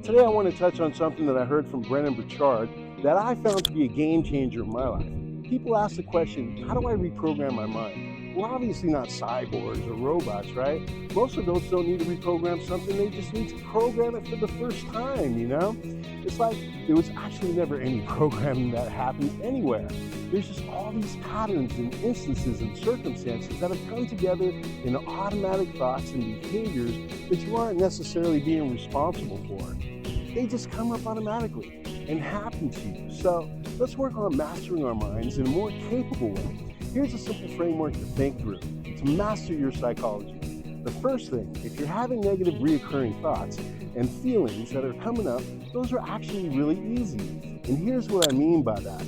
Today I want to touch on something that I heard from Brennan Burchard that I found to be a game changer in my life. People ask the question, how do I reprogram my mind? We're obviously not cyborgs or robots, right? Most adults don't need to reprogram something, they just need to program it for the first time, you know? It's like there was actually never any programming that happens anywhere. There's just all these patterns and instances and circumstances that have come together in automatic thoughts and behaviors that you aren't necessarily being responsible for. They just come up automatically and happen to you. So let's work on mastering our minds in a more capable way. Here's a simple framework to think through to master your psychology. The first thing, if you're having negative reoccurring thoughts and feelings that are coming up, those are actually really easy. And here's what I mean by that.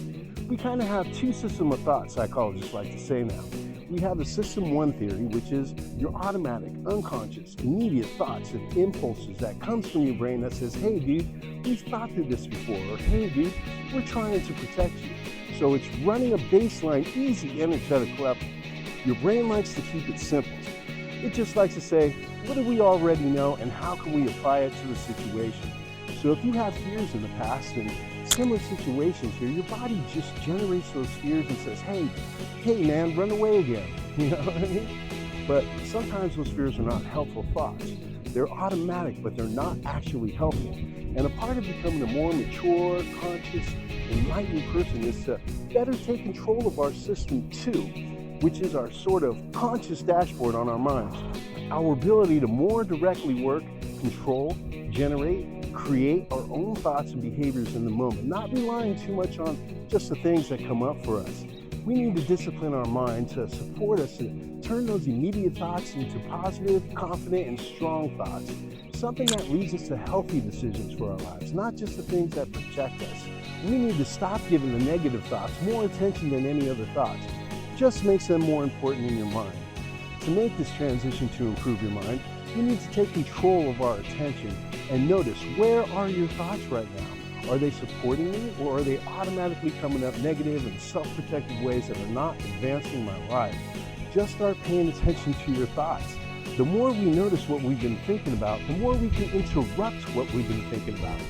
We kind of have two systems of thought, psychologists like to say now. We have the system one theory, which is your automatic, unconscious, immediate thoughts and impulses that comes from your brain that says, hey dude, we've thought through this before, or hey dude, we're trying to protect you. So it's running a baseline, easy energetic level. Your brain likes to keep it simple. It just likes to say, what do we already know and how can we apply it to the situation? So if you have fears in the past and similar situations here, your body just generates those fears and says, hey man, run away again. You know what I mean? But sometimes those fears are not helpful thoughts. They're automatic, but they're not actually helpful. And a part of becoming a more mature, conscious, enlightened person is to better take control of our system two, which is our sort of conscious dashboard on our minds. Our ability to more directly work, control, generate, create our own thoughts and behaviors in the moment, not relying too much on just the things that come up for us. We need to discipline our mind to support us to turn those immediate thoughts into positive, confident, and strong thoughts. Something that leads us to healthy decisions for our lives, not just the things that protect us. We need to stop giving the negative thoughts more attention than any other thoughts. It just makes them more important in your mind. To make this transition to improve your mind, you need to take control of our attention and notice, where are your thoughts right now? Are they supporting me, or are they automatically coming up negative and self-protective ways that are not advancing my life? Just start paying attention to your thoughts. The more we notice what we've been thinking about, the more we can interrupt what we've been thinking about.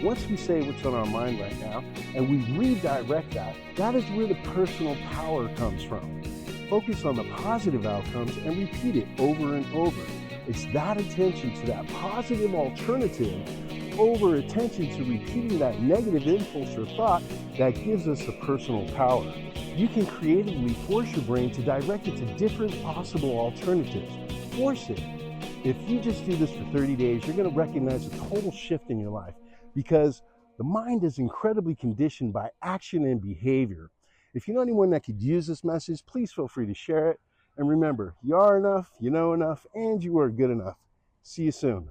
Once we say what's on our mind right now and we redirect that, that is where the personal power comes from. Focus on the positive outcomes and repeat it over and over. It's that attention to that positive alternative over attention to repeating that negative impulse or thought that gives us the personal power. You can creatively force your brain to direct it to different possible alternatives. Force it. If you just do this for 30 days, you're going to recognize a total shift in your life, because the mind is incredibly conditioned by action and behavior. If you know anyone that could use this message, please feel free to share it. And remember, you are enough, you know enough, and you are good enough. See you soon.